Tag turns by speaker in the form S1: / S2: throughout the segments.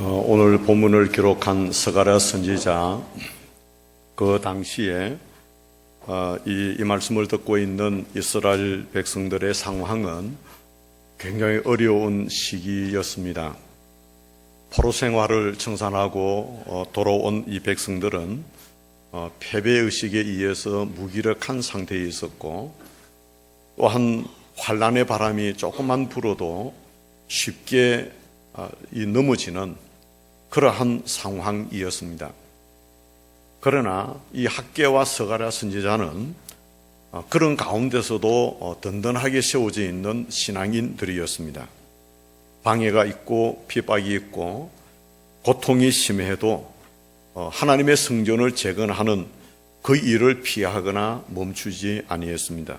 S1: 오늘 본문을 기록한 스가랴 선지자, 그 당시에 이 말씀을 듣고 있는 이스라엘 백성들의 상황은 굉장히 어려운 시기였습니다. 포로 생활을 청산하고 돌아온 이 백성들은 패배의식에 의해서 무기력한 상태에 있었고, 또한 환란의 바람이 조금만 불어도 쉽게 넘어지는 그러한 상황이었습니다. 그러나 이 학개와 스가랴 선지자는 그런 가운데서도 든든하게 세워져 있는 신앙인들이었습니다. 방해가 있고 핍박이 있고 고통이 심해도 하나님의 성전을 재건하는 그 일을 피하거나 멈추지 아니했습니다.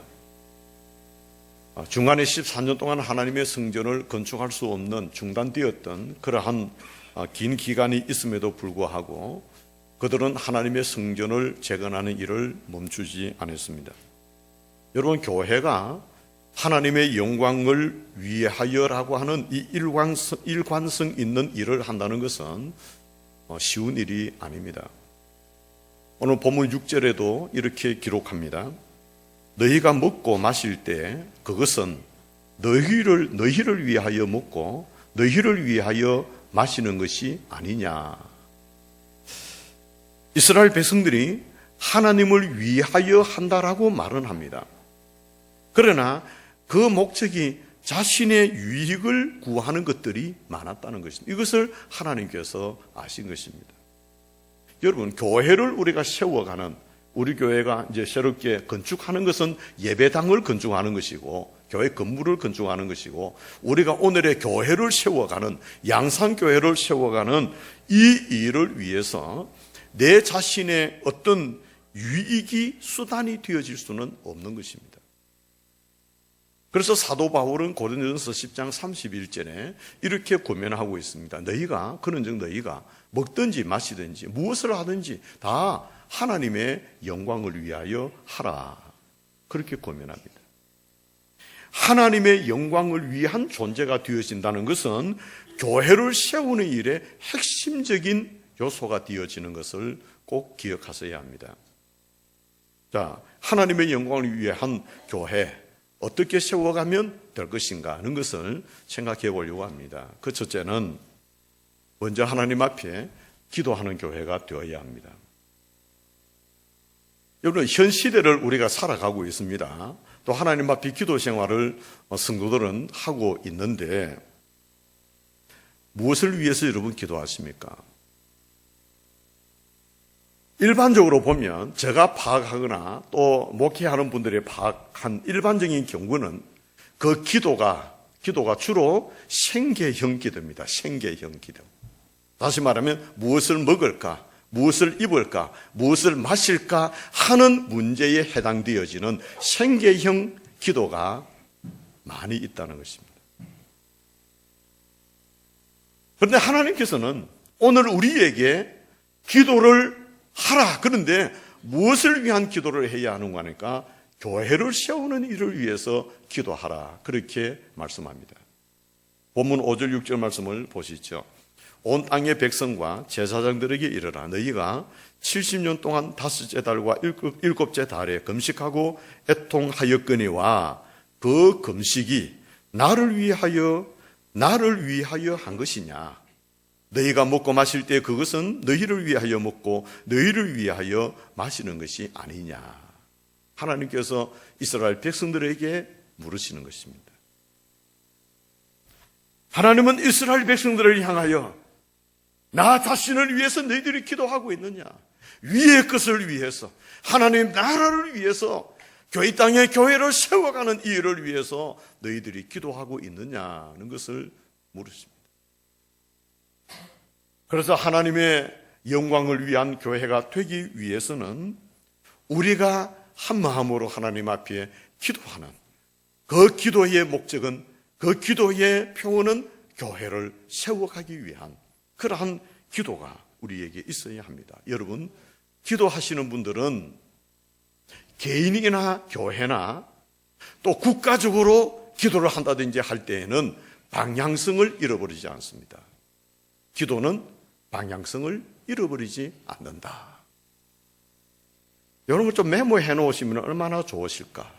S1: 중간에 14년 동안 하나님의 성전을 건축할 수 없는 중단되었던 그러한 긴 기간이 있음에도 불구하고 그들은 하나님의 성전을 재건하는 일을 멈추지 않았습니다. 여러분, 교회가 하나님의 영광을 위하여라고 하는 이 일관성 있는 일을 한다는 것은 쉬운 일이 아닙니다. 오늘 본문 6절에도 이렇게 기록합니다. 너희가 먹고 마실 때 그것은 너희를 위하여 먹고 너희를 위하여 마시는 것이 아니냐. 이스라엘 백성들이 하나님을 위하여 한다라고 말은 합니다. 그러나 그 목적이 자신의 유익을 구하는 것들이 많았다는 것입니다. 이것을 하나님께서 아신 것입니다. 여러분, 교회를 우리가 세워가는, 우리 교회가 이제 새롭게 건축하는 것은 예배당을 건축하는 것이고 교회 건물을 건축하는 것이고, 우리가 오늘의 교회를 세워가는, 양산교회를 세워가는 이 일을 위해서 내 자신의 어떤 유익이 수단이 되어질 수는 없는 것입니다. 그래서 사도 바울은 고린도전서 10장 31절에 이렇게 고면하고 있습니다. 그런즉 너희가 먹든지 마시든지 무엇을 하든지 다 하나님의 영광을 위하여 하라. 그렇게 고면합니다. 하나님의 영광을 위한 존재가 되어진다는 것은 교회를 세우는 일에 핵심적인 요소가 되어지는 것을 꼭 기억하셔야 합니다. 자, 하나님의 영광을 위한 교회 어떻게 세워가면 될 것인가 하는 것을 생각해 보려고 합니다. 그 첫째는 먼저 하나님 앞에 기도하는 교회가 되어야 합니다. 여러분, 현 시대를 우리가 살아가고 있습니다. 또 하나님 앞에 기도 생활을 성도들은 하고 있는데 무엇을 위해서 여러분 기도하십니까? 일반적으로 보면 제가 파악하거나 또 목회하는 분들이 파악한 일반적인 경우는 그 기도가 주로 생계형 기도입니다. 생계형 기도. 다시 말하면 무엇을 먹을까, 무엇을 입을까, 무엇을 마실까 하는 문제에 해당되어지는 생계형 기도가 많이 있다는 것입니다. 그런데 하나님께서는 오늘 우리에게 기도를 하라. 그런데 무엇을 위한 기도를 해야 하는가 하니까 교회를 세우는 일을 위해서 기도하라. 그렇게 말씀합니다. 본문 5절 6절 말씀을 보시죠. 온 땅의 백성과 제사장들에게 이르라. 너희가 70년 동안 다섯째 달과 일곱째 달에 금식하고 애통하였거니와 그 금식이 나를 위하여 한 것이냐. 너희가 먹고 마실 때 그것은 너희를 위하여 먹고 너희를 위하여 마시는 것이 아니냐. 하나님께서 이스라엘 백성들에게 물으시는 것입니다. 하나님은 이스라엘 백성들을 향하여 나 자신을 위해서 너희들이 기도하고 있느냐, 위의 것을 위해서, 하나님 나라를 위해서, 이 땅에 교회를 세워가는 이 일을 위해서 너희들이 기도하고 있느냐는 것을 물으십니다. 그래서 하나님의 영광을 위한 교회가 되기 위해서는 우리가 한 마음으로 하나님 앞에 기도하는 그 기도의 목적은, 그 기도의 표현은 교회를 세워가기 위한 그러한 기도가 우리에게 있어야 합니다. 여러분, 기도하시는 분들은 개인이나 교회나 또 국가적으로 기도를 한다든지 할 때에는 방향성을 잃어버리지 않습니다. 기도는 방향성을 잃어버리지 않는다. 이런 걸 좀 메모해 놓으시면 얼마나 좋으실까.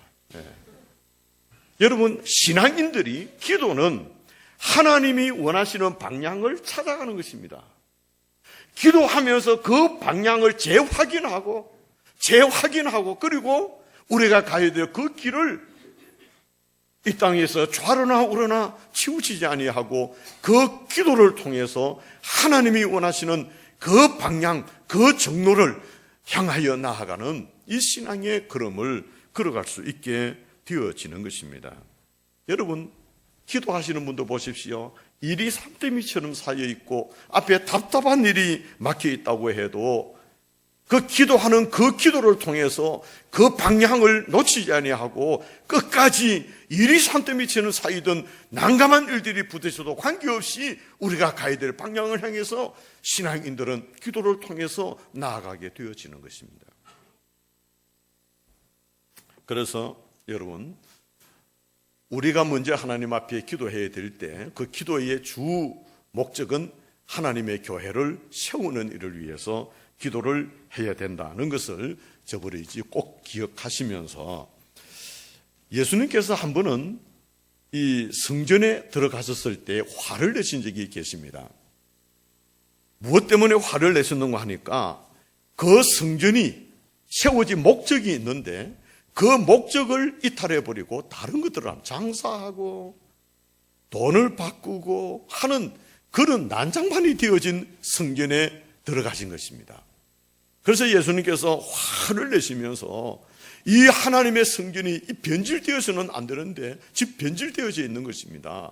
S1: 여러분, 신앙인들이 기도는 하나님이 원하시는 방향을 찾아가는 것입니다. 기도하면서 그 방향을 재확인하고 그리고 우리가 가야 될 그 길을 이 땅에서 좌로나 우로나 치우치지 아니하고 그 기도를 통해서 하나님이 원하시는 그 방향, 그 정로를 향하여 나아가는 이 신앙의 걸음을 걸어갈 수 있게 되어지는 것입니다. 여러분, 기도하시는 분도 보십시오. 일이 산더미처럼 쌓여 있고 앞에 답답한 일이 막혀 있다고 해도 그 기도하는 그 기도를 통해서 그 방향을 놓치지 아니하고 끝까지 일이 산더미처럼 쌓이던 난감한 일들이 부딪혀도 관계없이 우리가 가야 될 방향을 향해서 신앙인들은 기도를 통해서 나아가게 되어지는 것입니다. 그래서 여러분, 우리가 먼저 하나님 앞에 기도해야 될 때 그 기도의 주 목적은 하나님의 교회를 세우는 일을 위해서 기도를 해야 된다는 것을 저버리지 꼭 기억하시면서, 예수님께서 한 번은 이 성전에 들어가셨을 때 화를 내신 적이 계십니다. 무엇 때문에 화를 내셨는가 하니까 그 성전이 세워진 목적이 있는데 그 목적을 이탈해버리고 다른 것들을 장사하고 돈을 바꾸고 하는 그런 난장판이 되어진 성전에 들어가신 것입니다. 그래서 예수님께서 화를 내시면서 이 하나님의 성전이 변질되어서는 안 되는데 지금 변질되어져 있는 것입니다.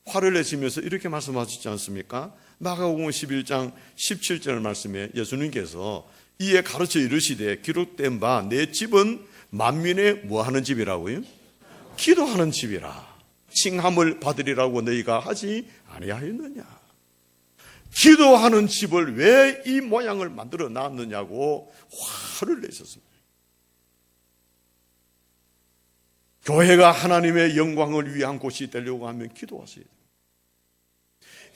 S1: 화를 내시면서 이렇게 말씀하셨지 않습니까? 마가복음 11장 17절 말씀에 예수님께서 이에 가르쳐 이르시되 기록된 바 내 집은 만민의 뭐하는 집이라고요? 기도하는 집이라. 칭함을 받으리라고 너희가 하지 아니하였느냐? 기도하는 집을 왜 이 모양을 만들어 놨느냐고 화를 내셨습니다. 교회가 하나님의 영광을 위한 곳이 되려고 하면 기도하셔야 됩니다.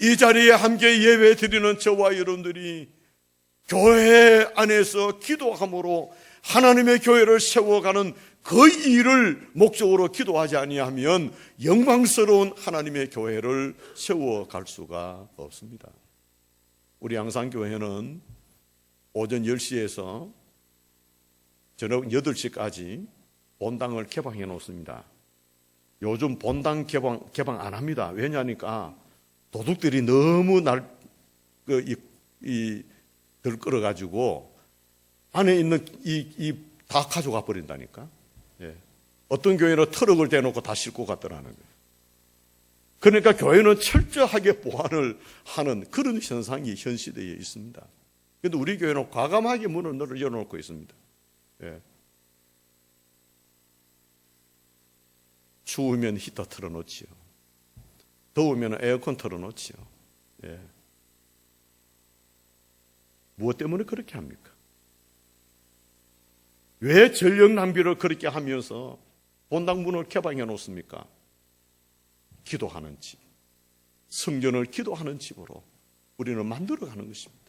S1: 이 자리에 함께 예배 드리는 저와 여러분들이 교회 안에서 기도함으로 하나님의 교회를 세워가는 그 일을 목적으로 기도하지 아니하면 영광스러운 하나님의 교회를 세워갈 수가 없습니다. 우리 양산교회는 오전 10시에서 저녁 8시까지 본당을 개방해 놓습니다. 요즘 본당 개방 안 합니다. 왜냐하니까 도둑들이 너무 들끓어가지고 안에 있는 다 가져가 버린다니까. 예. 어떤 교회는 트럭을 대놓고 다 싣고 갔더라는 거예요. 그러니까 교회는 철저하게 보안을 하는 그런 현상이 현 시대에 있습니다. 그런데 우리 교회는 과감하게 문을 열어놓고 있습니다. 예. 추우면 히터 틀어놓지요. 더우면 에어컨 틀어놓지요. 예. 무엇 때문에 그렇게 합니까? 왜 전력 낭비를 그렇게 하면서 본당 문을 개방해 놓습니까? 기도하는 집, 성전을 기도하는 집으로 우리는 만들어가는 것입니다.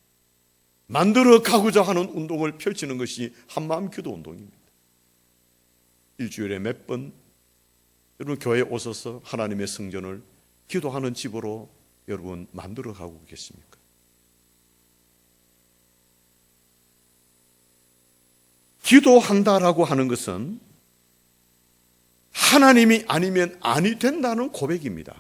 S1: 만들어가고자 하는 운동을 펼치는 것이 한마음 기도 운동입니다. 일주일에 몇 번 여러분 교회에 오셔서 하나님의 성전을 기도하는 집으로 여러분 만들어가고 계십니까? 기도한다라고 하는 것은 하나님이 아니면 아니 된다는 고백입니다.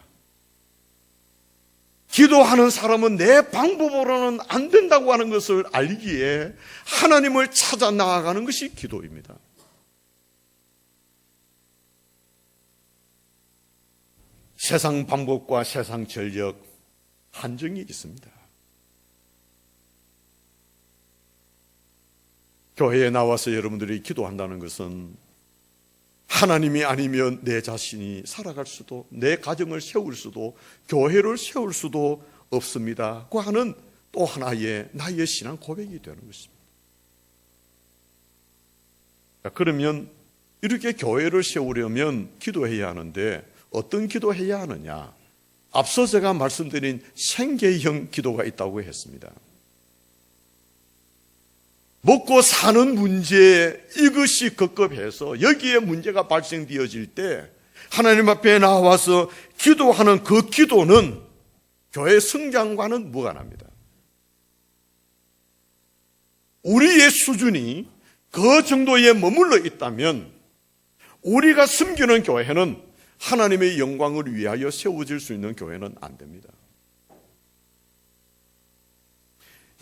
S1: 기도하는 사람은 내 방법으로는 안 된다고 하는 것을 알기에 하나님을 찾아 나아가는 것이 기도입니다. 세상 방법과 세상 전력 한정이 있습니다. 교회에 나와서 여러분들이 기도한다는 것은 하나님이 아니면 내 자신이 살아갈 수도, 내 가정을 세울 수도, 교회를 세울 수도 없습니다 고 하는 또 하나의 나의 신앙 고백이 되는 것입니다. 그러면 이렇게 교회를 세우려면 기도해야 하는데 어떤 기도해야 하느냐? 앞서 제가 말씀드린 생계형 기도가 있다고 했습니다. 먹고 사는 문제, 이것이 급급해서 여기에 문제가 발생되어질 때 하나님 앞에 나와서 기도하는 그 기도는 교회 성장과는 무관합니다. 우리의 수준이 그 정도에 머물러 있다면 우리가 섬기는 교회는 하나님의 영광을 위하여 세워질 수 있는 교회는 안 됩니다.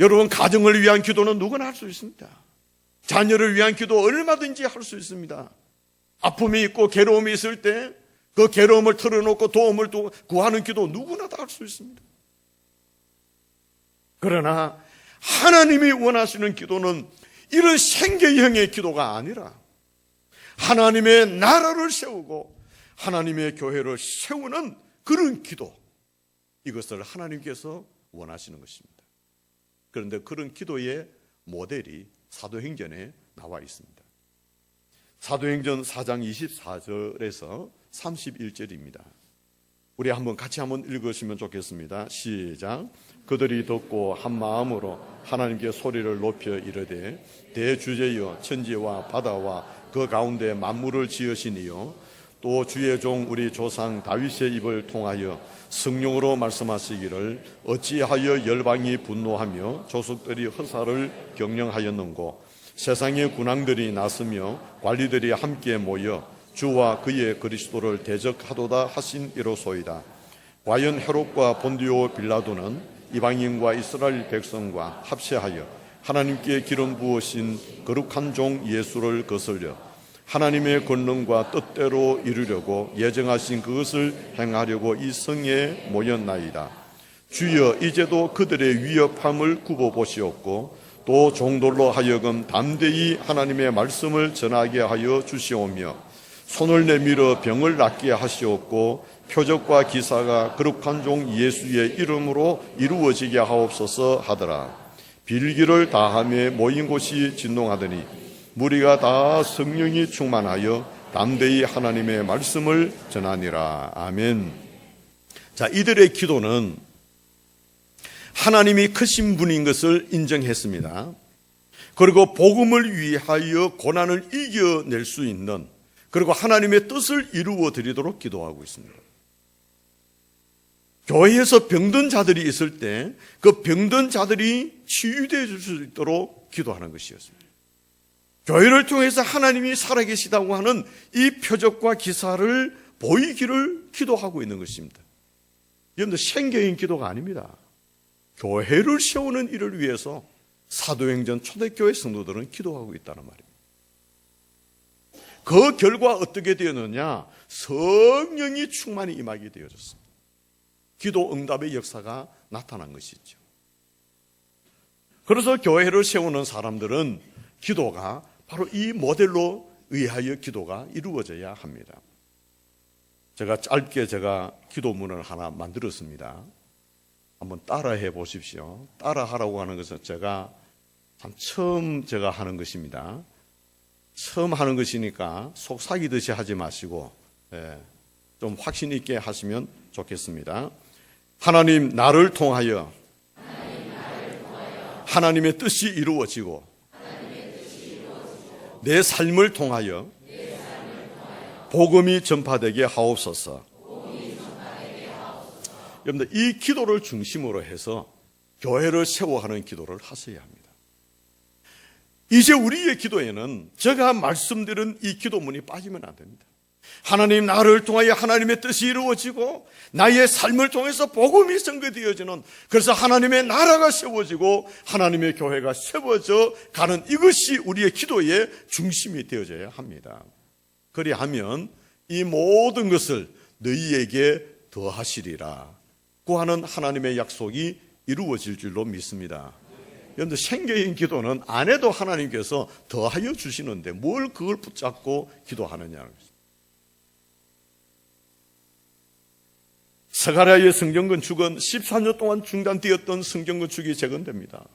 S1: 여러분, 가정을 위한 기도는 누구나 할 수 있습니다. 자녀를 위한 기도 얼마든지 할 수 있습니다. 아픔이 있고 괴로움이 있을 때 그 괴로움을 털어놓고 도움을 구하는 기도 누구나 다 할 수 있습니다. 그러나 하나님이 원하시는 기도는 이런 생계형의 기도가 아니라 하나님의 나라를 세우고 하나님의 교회를 세우는 그런 기도, 이것을 하나님께서 원하시는 것입니다. 그런데 그런 기도의 모델이 사도행전에 나와 있습니다. 사도행전 4장 24절에서 31절입니다. 우리 같이 한번 읽으시면 좋겠습니다. 시작. 그들이 듣고 한 마음으로 하나님께 소리를 높여 이르되 대주제여 천지와 바다와 그 가운데 만물을 지으신 이여 또 주의 종 우리 조상 다윗의 입을 통하여 성령으로 말씀하시기를 어찌하여 열방이 분노하며 조석들이 허사를 경영하였는고 세상의 군왕들이 나서며 관리들이 함께 모여 주와 그의 그리스도를 대적하도다 하신 이로소이다. 과연 헤롯과 본디오 빌라도는 이방인과 이스라엘 백성과 합세하여 하나님께 기름 부으신 거룩한 종 예수를 거슬려 하나님의 권능과 뜻대로 이루려고 예정하신 그것을 행하려고 이 성에 모였나이다. 주여 이제도 그들의 위협함을 굽어보시옵고 또 종들로 하여금 담대히 하나님의 말씀을 전하게 하여 주시오며 손을 내밀어 병을 낫게 하시옵고 표적과 기사가 거룩한 종 예수의 이름으로 이루어지게 하옵소서 하더라. 빌기를 다하며 모인 곳이 진동하더니 무리가 다 성령이 충만하여 담대히 하나님의 말씀을 전하니라. 아멘. 자, 이들의 기도는 하나님이 크신 분인 것을 인정했습니다. 그리고 복음을 위하여 고난을 이겨낼 수 있는, 그리고 하나님의 뜻을 이루어 드리도록 기도하고 있습니다. 교회에서 병든 자들이 있을 때 그 병든 자들이 치유되어 줄 수 있도록 기도하는 것이었습니다. 교회를 통해서 하나님이 살아계시다고 하는 이 표적과 기사를 보이기를 기도하고 있는 것입니다. 여러분들, 생계인 기도가 아닙니다. 교회를 세우는 일을 위해서 사도행전 초대교회 성도들은 기도하고 있다는 말입니다. 그 결과 어떻게 되었느냐? 성령이 충만히 임하게 되어졌습니다. 기도 응답의 역사가 나타난 것이죠. 그래서 교회를 세우는 사람들은 기도가 바로 이 모델로 의하여 기도가 이루어져야 합니다. 짧게 기도문을 하나 만들었습니다. 한번 따라해 보십시오. 따라하라고 하는 것은 처음 하는 것입니다. 처음 하는 것이니까 속 삭이듯이 하지 마시고 좀 확신 있게 하시면 좋겠습니다. 하나님, 나를 통하여 하나님의 뜻이 이루어지고 내 삶을 통하여 복음이 전파되게 하옵소서. 여러분들, 이 기도를 중심으로 해서 교회를 세워가는 기도를 하셔야 합니다. 이제 우리의 기도에는 제가 말씀드린 이 기도문이 빠지면 안 됩니다. 하나님, 나를 통하여 하나님의 뜻이 이루어지고 나의 삶을 통해서 복음이 선거되어지는, 그래서 하나님의 나라가 세워지고 하나님의 교회가 세워져 가는, 이것이 우리의 기도의 중심이 되어져야 합니다. 그리하면 이 모든 것을 너희에게 더하시리라 고 하는 하나님의 약속이 이루어질 줄로 믿습니다. 그런데 생계인 기도는 안 해도 하나님께서 더하여 주시는데 뭘 그걸 붙잡고 기도하느냐는 것입니다. 스가랴의 성경건축은 14년 동안 중단되었던 성경건축이 재건됩니다.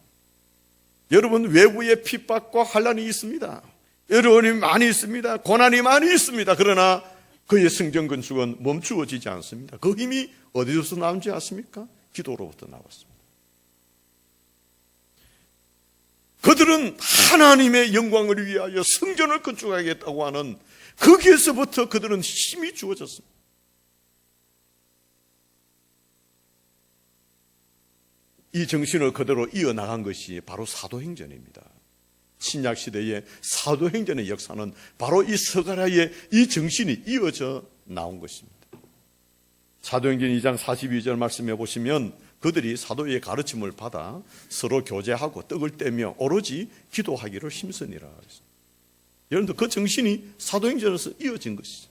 S1: 여러분, 외부의 핍박과 환란이 있습니다. 어려움이 많이 있습니다. 고난이 많이 있습니다. 그러나 그의 성전 건축은 멈추어지지 않습니다. 그 힘이 어디서 나온지 아십니까? 기도로부터 나왔습니다. 그들은 하나님의 영광을 위하여 성전을 건축하겠다고 하는 거기에서부터 그들은 힘이 주어졌습니다. 이 정신을 그대로 이어나간 것이 바로 사도행전입니다. 신약시대의 사도행전의 역사는 바로 이 스가랴의 이 정신이 이어져 나온 것입니다. 사도행전 2장 42절 말씀해 보시면 그들이 사도의 가르침을 받아 서로 교제하고 떡을 떼며 오로지 기도하기를 힘쓰니라. 여러분들 그 정신이 사도행전에서 이어진 것이죠.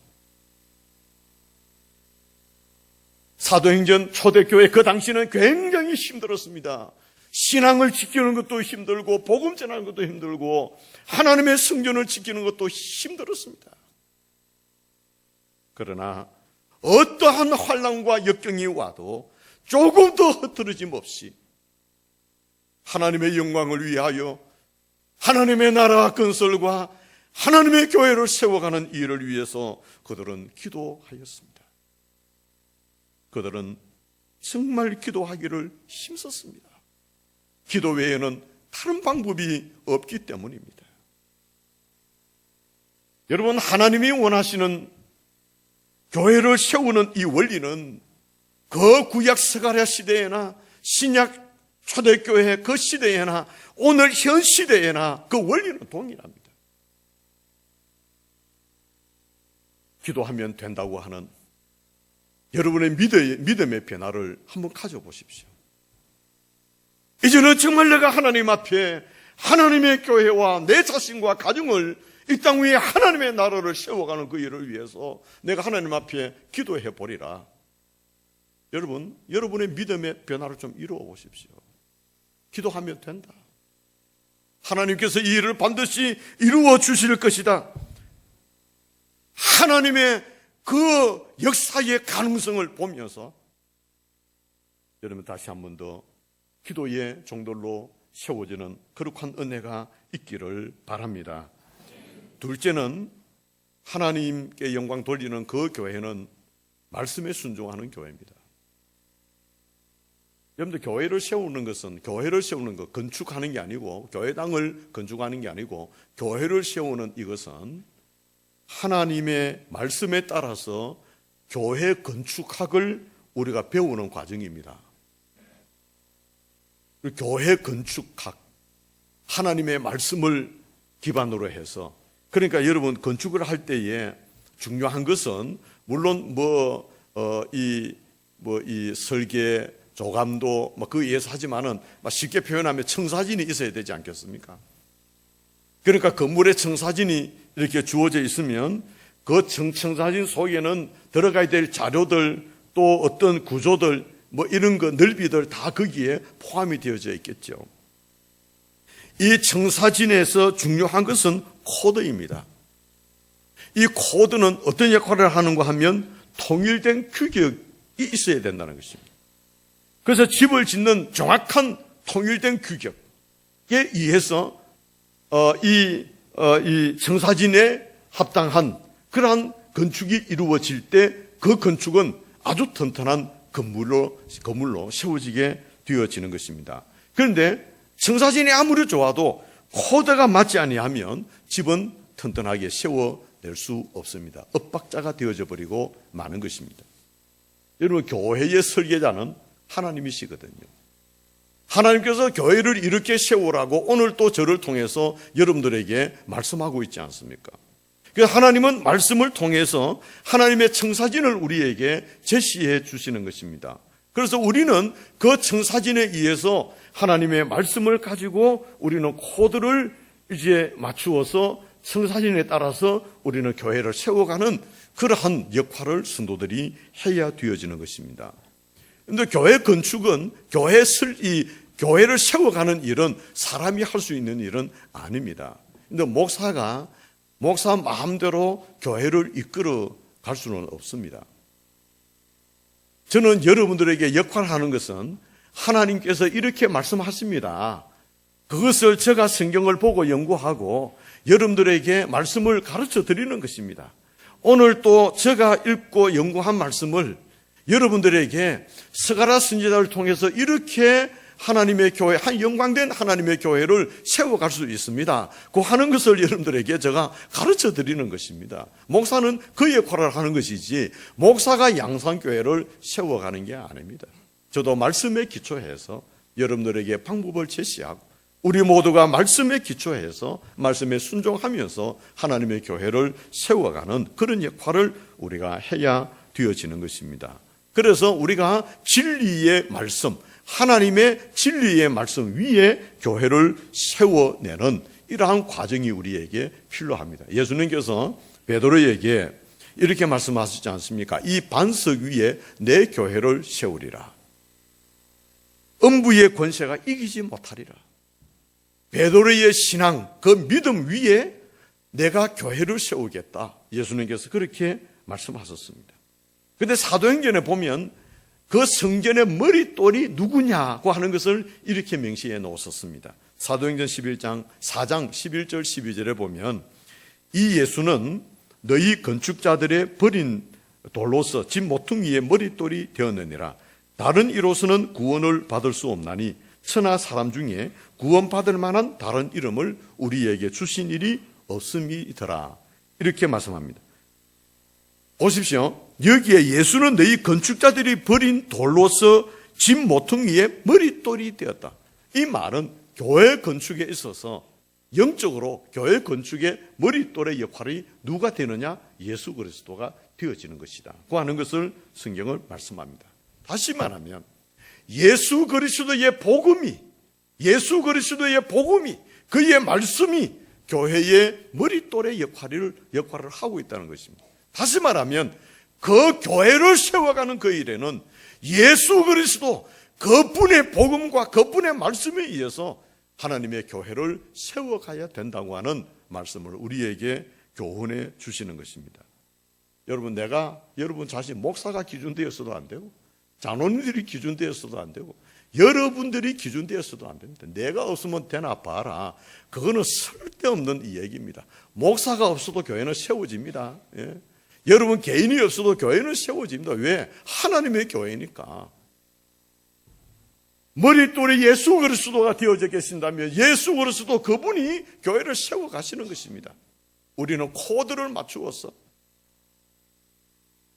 S1: 사도행전 초대교회 그 당시는 굉장히 힘들었습니다. 신앙을 지키는 것도 힘들고 복음 전하는 것도 힘들고 하나님의 성전을 지키는 것도 힘들었습니다. 그러나 어떠한 환난과 역경이 와도 조금도 흐트러짐 없이 하나님의 영광을 위하여 하나님의 나라 건설과 하나님의 교회를 세워가는 일을 위해서 그들은 기도하였습니다. 그들은 정말 기도하기를 힘썼습니다. 기도 외에는 다른 방법이 없기 때문입니다. 여러분, 하나님이 원하시는 교회를 세우는 이 원리는 그 구약 스가랴 시대에나 신약 초대교회 그 시대에나 오늘 현 시대에나 그 원리는 동일합니다. 기도하면 된다고 하는 여러분의 믿음의 변화를 한번 가져보십시오. 이제는 정말 내가 하나님 앞에 하나님의 교회와 내 자신과 가정을 이 땅 위에 하나님의 나라를 세워가는 그 일을 위해서 내가 하나님 앞에 기도해 보리라. 여러분, 여러분의 믿음의 변화를 좀 이루어 보십시오. 기도하면 된다. 하나님께서 이 일을 반드시 이루어 주실 것이다. 하나님의 그 역사의 가능성을 보면서 여러분 다시 한 번 더 기도의 종들로 세워지는 거룩한 은혜가 있기를 바랍니다. 둘째는 하나님께 영광 돌리는 그 교회는 말씀에 순종하는 교회입니다. 여러분들 교회를 세우는 것, 건축하는 게 아니고 교회당을 건축하는 게 아니고 교회를 세우는 이것은 하나님의 말씀에 따라서 교회 건축학을 우리가 배우는 과정입니다. 교회 건축학, 하나님의 말씀을 기반으로 해서 그러니까 여러분 건축을 할 때에 중요한 것은 물론 이 설계 조감도 그 위해서 하지만은 쉽게 표현하면 청사진이 있어야 되지 않겠습니까? 그러니까 건물에 청사진이 이렇게 주어져 있으면 그 청사진 속에는 들어가야 될 자료들 또 어떤 구조들 이런 거 넓이들 다 거기에 포함이 되어져 있겠죠. 이 청사진에서 중요한 것은 코드입니다. 이 코드는 어떤 역할을 하는가 하면 통일된 규격이 있어야 된다는 것입니다. 그래서 집을 짓는 정확한 통일된 규격에 의해서 이 청사진에 합당한 그러한 건축이 이루어질 때 그 건축은 아주 튼튼한 건물로 세워지게 되어지는 것입니다. 그런데 청사진이 아무리 좋아도 코드가 맞지 아니하면 집은 튼튼하게 세워낼 수 없습니다. 엇박자가 되어져 버리고 마는 것입니다. 여러분, 교회의 설계자는 하나님이시거든요. 하나님께서 교회를 이렇게 세우라고 오늘 또 저를 통해서 여러분들에게 말씀하고 있지 않습니까? 그래서 하나님은 말씀을 통해서 하나님의 청사진을 우리에게 제시해 주시는 것입니다. 그래서 우리는 그 청사진에 의해서 하나님의 말씀을 가지고 우리는 코드를 이제 맞추어서 청사진에 따라서 우리는 교회를 세워가는 그러한 역할을 성도들이 해야 되어지는 것입니다. 그런데 교회 건축은 교회를 세워가는 일은 사람이 할 수 있는 일은 아닙니다. 그런데 목사 마음대로 교회를 이끌어 갈 수는 없습니다. 저는 여러분들에게 역할하는 것은 하나님께서 이렇게 말씀하십니다. 그것을 제가 성경을 보고 연구하고 여러분들에게 말씀을 가르쳐 드리는 것입니다. 오늘 또 제가 읽고 연구한 말씀을 여러분들에게 스가랴 선지자를 통해서 이렇게 하나님의 교회, 한 영광된 하나님의 교회를 세워갈 수 있습니다. 그 하는 것을 여러분들에게 제가 가르쳐 드리는 것입니다. 목사는 그 역할을 하는 것이지 목사가 양산교회를 세워가는 게 아닙니다. 저도 말씀에 기초해서 여러분들에게 방법을 제시하고 우리 모두가 말씀에 기초해서 말씀에 순종하면서 하나님의 교회를 세워가는 그런 역할을 우리가 해야 되어지는 것입니다. 그래서 우리가 진리의 말씀, 하나님의 진리의 말씀 위에 교회를 세워내는 이러한 과정이 우리에게 필요합니다. 예수님께서 베드로에게 이렇게 말씀하시지 않습니까? 이 반석 위에 내 교회를 세우리라. 음부의 권세가 이기지 못하리라. 베드로의 신앙, 그 믿음 위에 내가 교회를 세우겠다. 예수님께서 그렇게 말씀하셨습니다. 그런데 사도행전에 보면 그 성전의 머릿돌이 누구냐고 하는 것을 이렇게 명시해 놓으셨습니다. 사도행전 11장 4장 11절 12절에 보면 이 예수는 너희 건축자들의 버린 돌로서 집 모퉁이의 머릿돌이 되었느니라. 다른 이로서는 구원을 받을 수 없나니 천하 사람 중에 구원받을 만한 다른 이름을 우리에게 주신 일이 없음이더라. 이렇게 말씀합니다. 보십시오. 여기에 예수는 너희 건축자들이 버린 돌로서 집 모퉁이의 머릿돌이 되었다. 이 말은 교회 건축에 있어서 영적으로 교회 건축의 머릿돌의 역할이 누가 되느냐? 예수 그리스도가 되어지는 것이다. 그 하는 것을 성경을 말씀합니다. 다시 말하면 예수 그리스도의 복음이 그의 말씀이 교회의 머릿돌의 역할을 하고 있다는 것입니다. 다시 말하면 그 교회를 세워가는 그 일에는 예수 그리스도 그분의 복음과 그분의 말씀에 의해서 하나님의 교회를 세워가야 된다고 하는 말씀을 우리에게 교훈해 주시는 것입니다. 여러분, 여러분 자신 목사가 기준되었어도 안 되고 장로님들이 기준되었어도 안 되고 여러분들이 기준되었어도 안 됩니다. 내가 없으면 되나 봐라. 그거는 쓸데없는 이야기입니다. 목사가 없어도 교회는 세워집니다. 예. 여러분 개인이 없어도 교회는 세워집니다. 왜? 하나님의 교회니까. 머릿돌이 예수 그리스도가 되어져 계신다면 예수 그리스도 그분이 교회를 세워가시는 것입니다. 우리는 코드를 맞추어서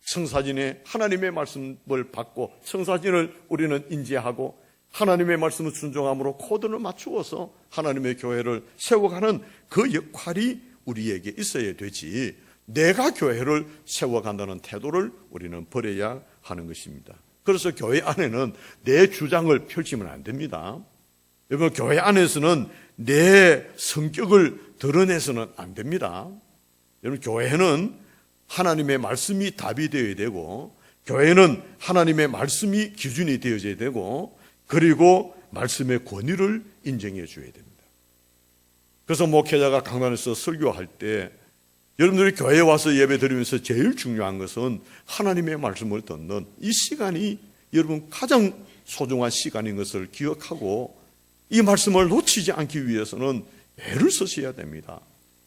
S1: 청사진에 하나님의 말씀을 받고 청사진을 우리는 인지하고 하나님의 말씀을 순종함으로 코드를 맞추어서 하나님의 교회를 세워가는 그 역할이 우리에게 있어야 되지, 내가 교회를 세워간다는 태도를 우리는 버려야 하는 것입니다. 그래서 교회 안에는 내 주장을 펼치면 안 됩니다. 여러분, 교회 안에서는 내 성격을 드러내서는 안 됩니다. 여러분, 교회는 하나님의 말씀이 답이 되어야 되고, 교회는 하나님의 말씀이 기준이 되어져야 되고, 그리고 말씀의 권위를 인정해 줘야 됩니다. 그래서 목회자가 강단에서 설교할 때 여러분들이 교회에 와서 예배 드리면서 제일 중요한 것은 하나님의 말씀을 듣는 이 시간이 여러분 가장 소중한 시간인 것을 기억하고 이 말씀을 놓치지 않기 위해서는 애를 쓰셔야 됩니다.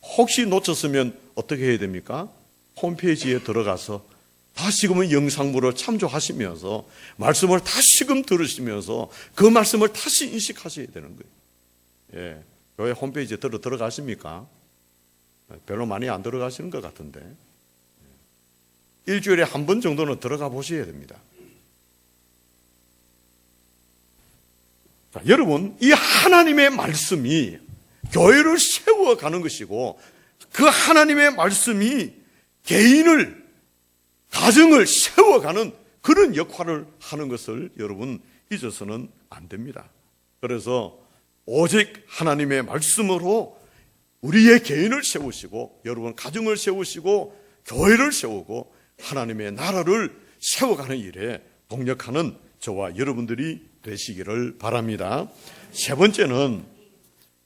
S1: 혹시 놓쳤으면 어떻게 해야 됩니까? 홈페이지에 들어가서 다시금 영상물을 참조하시면서 말씀을 다시금 들으시면서 그 말씀을 다시 인식하셔야 되는 거예요. 예, 교회 홈페이지에 들어가십니까? 별로 많이 안 들어가시는 것 같은데 일주일에 한 번 정도는 들어가 보셔야 됩니다. 자, 여러분, 이 하나님의 말씀이 교회를 세워가는 것이고 그 하나님의 말씀이 개인을, 가정을 세워가는 그런 역할을 하는 것을 여러분 잊어서는 안 됩니다. 그래서 오직 하나님의 말씀으로 우리의 개인을 세우시고 여러분 가정을 세우시고 교회를 세우고 하나님의 나라를 세워가는 일에 동력하는 저와 여러분들이 되시기를 바랍니다. 세 번째는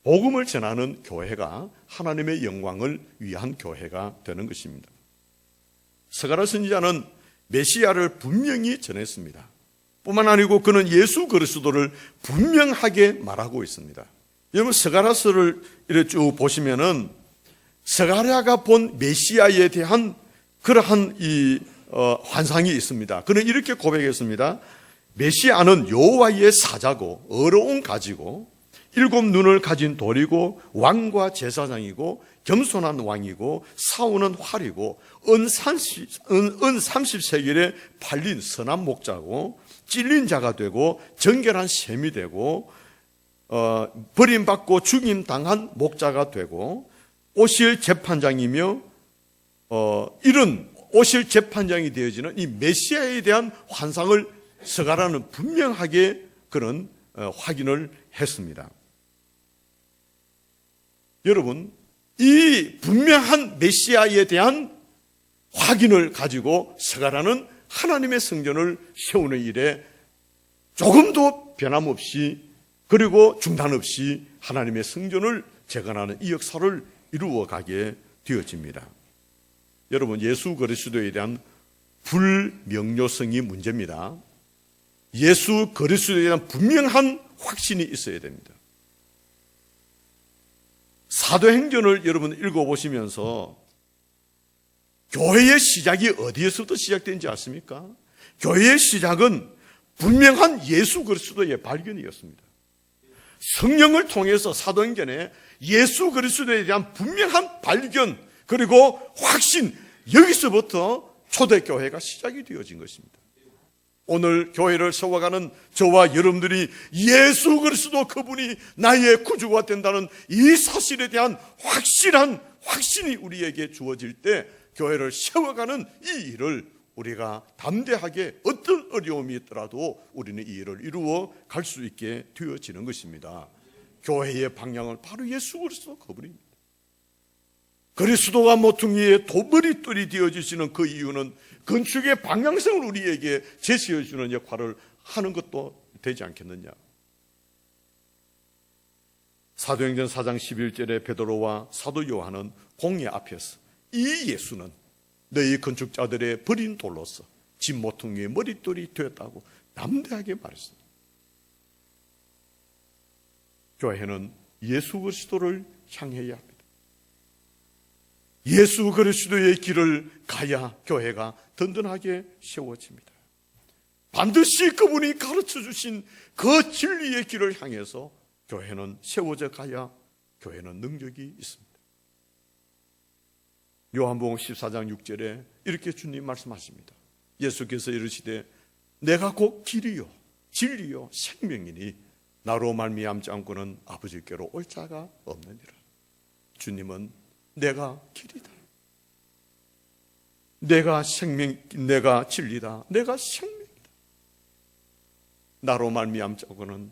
S1: 복음을 전하는 교회가 하나님의 영광을 위한 교회가 되는 것입니다. 스가랴 선지자는 메시아를 분명히 전했습니다. 뿐만 아니고 그는 예수 그리스도를 분명하게 말하고 있습니다. 여러분, 스가랴서를 이렇게 쭉 보시면은 스가랴가 본 메시아에 대한 그러한 환상이 있습니다. 그는 이렇게 고백했습니다. 메시아는 여호와의 사자고 어려움 가지고 7 눈을 가진 돌이고 왕과 제사장이고 겸손한 왕이고 사우는 활이고 은 30세겔에 팔린 선한 목자고 찔린 자가 되고 정결한 셈이 되고 버림받고 죽임당한 목자가 되고 오실 재판장이며 이런 오실 재판장이 되어지는 이 메시아에 대한 환상을 스가랴는 분명하게 그런 확인을 했습니다. 여러분, 이 분명한 메시아에 대한 확인을 가지고 스가랴는 하나님의 성전을 세우는 일에 조금도 변함없이 그리고 중단 없이 하나님의 성전을 재건하는 이 역사를 이루어가게 되어집니다. 여러분, 예수 그리스도에 대한 불명료성이 문제입니다. 예수 그리스도에 대한 분명한 확신이 있어야 됩니다. 사도행전을 여러분 읽어보시면서 교회의 시작이 어디에서부터 시작된지 아십니까? 교회의 시작은 분명한 예수 그리스도의 발견이었습니다. 성령을 통해서 사도행전에 예수 그리스도에 대한 분명한 발견 그리고 확신, 여기서부터 초대교회가 시작이 되어진 것입니다. 오늘 교회를 세워가는 저와 여러분들이 예수 그리스도 그분이 나의 구주가 된다는 이 사실에 대한 확실한 확신이 우리에게 주어질 때 교회를 세워가는 이 일을 우리가 담대하게 어떤 어려움이 있더라도 우리는 이 일을 이루어 갈 수 있게 되어지는 것입니다. 교회의 방향은 바로 예수 그리스도 그분입니다. 그리스도가 모퉁이의 도머리돌이 되어주시는 그 이유는 건축의 방향성을 우리에게 제시해 주는 역할을 하는 것도 되지 않겠느냐. 사도행전 4장 11절에 베드로와 사도 요한은 공회 앞에서 이 예수는 너희 건축자들의 버린 돌로서 집 모퉁이의 머릿돌이 되었다고 담대하게 말했습니다. 교회는 예수 그리스도를 향해야 합니다. 예수 그리스도의 길을 가야 교회가 든든하게 세워집니다. 반드시 그분이 가르쳐 주신 그 진리의 길을 향해서 교회는 세워져 가야 교회는 능력이 있습니다. 요한복음 14장 6절에 이렇게 주님 말씀하십니다. 예수께서 이르시되 내가 곧 길이요 진리요 생명이니 나로 말미암지 않고는 아버지께로 올 자가 없느니라. 주님은 내가 길이다, 내가 생명, 내가 진리다, 내가 생명이다. 나로 말미암지 않고는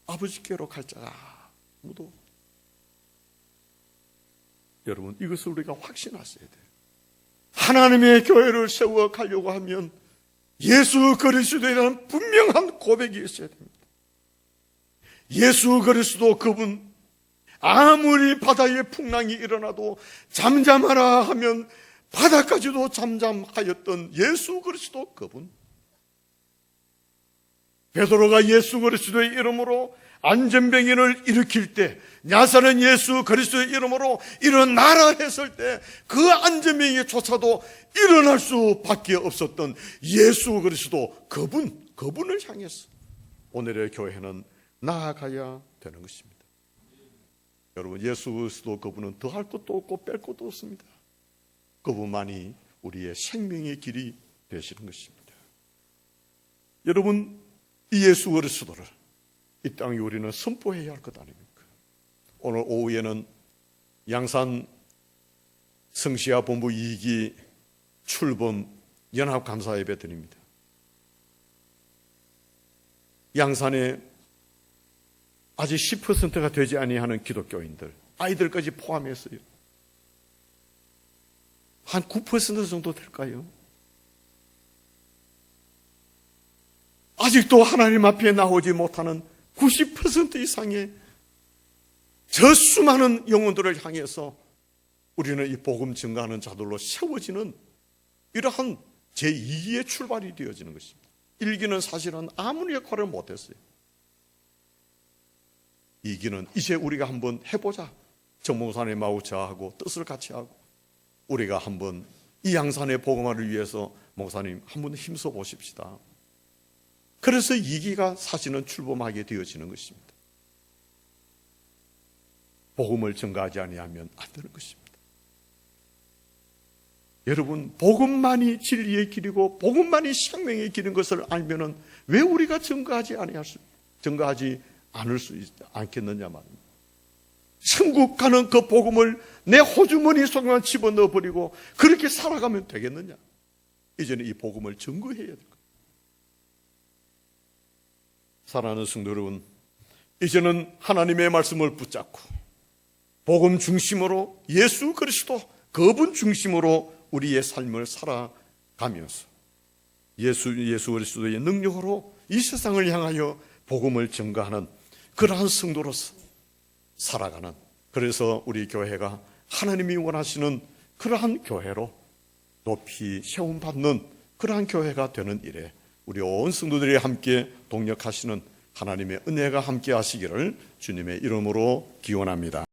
S1: 아버지께로 갈 자가 아무도 없다. 여러분, 이것을 우리가 확신하셔야 돼요. 하나님의 교회를 세워 가려고 하면 예수 그리스도에 대한 분명한 고백이 있어야 됩니다. 예수 그리스도 그분, 아무리 바다에 풍랑이 일어나도 잠잠하라 하면 바다까지도 잠잠하였던 예수 그리스도 그분, 베드로가 예수 그리스도의 이름으로 안전병인을 일으킬 때, 나사렛 예수 그리스도의 이름으로 일어나라 했을 때 그 안전병이조차도 일어날 수밖에 없었던 예수 그리스도 그분을 향해서 오늘의 교회는 나아가야 되는 것입니다. 여러분, 예수 그리스도 그분은 더할 것도 없고 뺄 것도 없습니다. 그분만이 우리의 생명의 길이 되시는 것입니다. 여러분, 이 예수 그리스도를 이 땅에 우리는 선포해야 할 것 아닙니까? 오늘 오후에는 양산 성시아 본부 2기 출범 연합 감사 예배 드립니다. 양산에 아직 10%가 되지 아니하는 기독교인들, 아이들까지 포함했어요. 한 9% 정도 될까요? 아직도 하나님 앞에 나오지 못하는 90% 이상의 저 수많은 영혼들을 향해서 우리는 이 복음 증가하는 자들로 세워지는 이러한 제2기의 출발이 되어지는 것입니다. 1기는 사실은 아무리 역할을 못했어요. 2기는 이제 우리가 한번 해보자. 정몽산의 마우차하고 뜻을 같이 하고 우리가 한번 이 양산의 복음화를 위해서 목사님 한번 힘써 보십시다. 그래서 2기가 사실은 출범하게 되어지는 것입니다. 복음을 전가하지 아니하면 안 되는 것입니다. 여러분, 복음만이 진리의 길이고 복음만이 생명의 길인 것을 알면은 왜 우리가 전가하지 않을 수 않겠느냐 말입니다. 천국 가는 그 복음을 내 호주머니 속에만 집어넣어 버리고 그렇게 살아가면 되겠느냐? 이제는 이 복음을 증거해야 될 거예요. 사랑하는 성도 여러분, 이제는 하나님의 말씀을 붙잡고 복음 중심으로 예수 그리스도 그분 중심으로 우리의 삶을 살아가면서 예수 그리스도의 능력으로 이 세상을 향하여 복음을 전가하는 그러한 성도로서 살아가는, 그래서 우리 교회가 하나님이 원하시는 그러한 교회로 높이 세움받는 그러한 교회가 되는 일에 우리 온 성도들이 함께 동력하시는 하나님의 은혜가 함께 하시기를 주님의 이름으로 기원합니다.